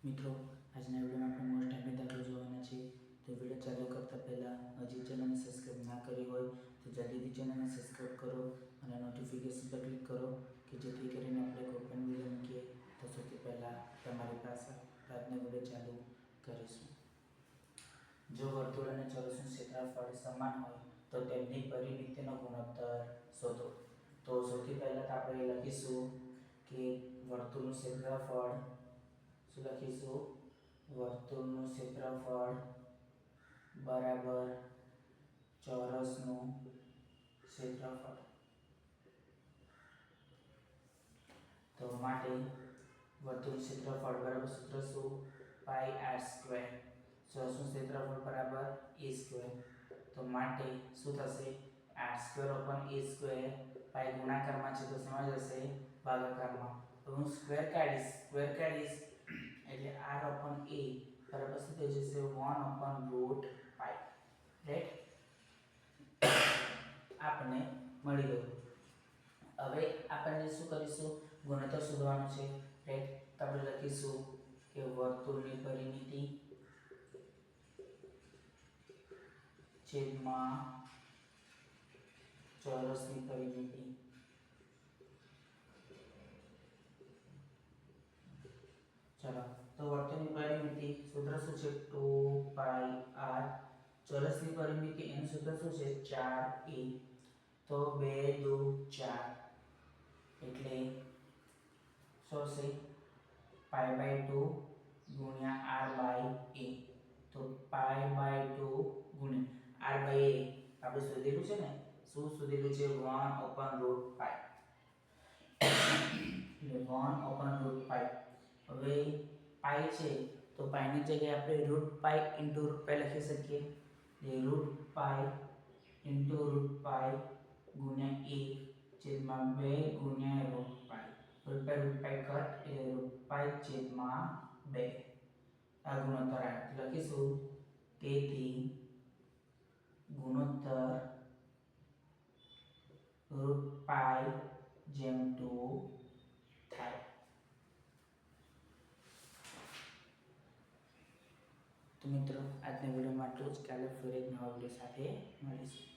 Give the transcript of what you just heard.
મિત્રો, આજના વિડીયોમાં આપણે મોસ્ટ ટાઈમની દાખલો જોવાના છે. તો વિડીયો ચાલુ કરતા પહેલાં હજી ચેનલને સબસ્ક્રાઈબ ના કરી હોય તો જલ્દીથી ચેનલને સબસ્ક્રાઈબ કરો અને નોટિફિકેશન પર ક્લિક કરો કે જેથી કરીને આપણે કોઈ પણ વિડીયો મૂકીએ તો સૌથી પહેલાં તમારી પાસે. આજનો વિડીયો ચાલુ કરીશું. જો વર્તુળ અને ચોરસનું ક્ષેત્રફળ સમાન હોય તો તેમની પરિમિતિનો ગુણોત્તર શોધો. તો સૌથી પહેલાં તો આપણે લખીશું કે વર્તુળનું ક્ષેત્રફળ. શું લખીશું? વર્તુળનું ક્ષેત્રફળ બરાબર ચોરસનું ક્ષેત્રફળ. તો માટે વર્તુળનું ક્ષેત્રફળ બરાબર સૂત્ર શું? પાઈ આર સ્ક્વેર. ચોરસનું ક્ષેત્રફળ બરાબર a સ્ક્વેર. તો માટે શું થશે? આર સ્ક્વેર અપન a સ્ક્વેર. પાઈ ગુણાકારમાં છે તો સમજ હશે ભાગાકારમાં. તો હું સ્ક્વેર કાઢીશ એટલે r upon a બરાબર શું થઈ જશે? 1 upon root pi. રાઈટ? આપણે મળી ગયું. હવે આપણે શું કરીશું? ગુણોત્તર શોધવાનું છે. રાઈટ? તો આપણે લખીશું કે વર્તુળની પરિમિતિ છેદમાં ચોરસની પરિમિતિ. ચલો, તો વર્તુળની પરિમિતિ સૂત્ર શું છે? 2 પાઈ r. ચોરસની પરિમિતિ એનું સૂત્ર શું છે? 4a. તો 2 2 4 એટલે શું છે? પાઈ બાય 2 ગુણ્યા r બાય a. તો પાઈ બાય 2 ગુણ્યા r બાય a આપણે શોધેલું છે ને? શું શોધેલું છે? 1 upon root pi. એટલે 1 upon root pi. હવે પાઈ છે તો પાઈની જગ્યાએ આપણે રૂટ પાઈ ઇન્ટુ રૂટ પાઈ લખી શકીએ. એટલે રૂટ પાઈ ઇન્ટુ રૂટ પાઈ ગુણ્યા 1 છેદમાં 2 ગુણ્યા રૂટ પાઈ. રૂટ પાઈ કટ એટલે રૂટ પાઈ છેદમાં 2. આ ગુણોત્તર આવે લખીશું. તેથી ગુણોત્તર રૂટ પાઈ જેમ 2 થાય. તો મિત્રો, આજના વિડીયોમાં આટલું જ. કાલે ફરી એક નવા વિડીયો સાથે મળીશું.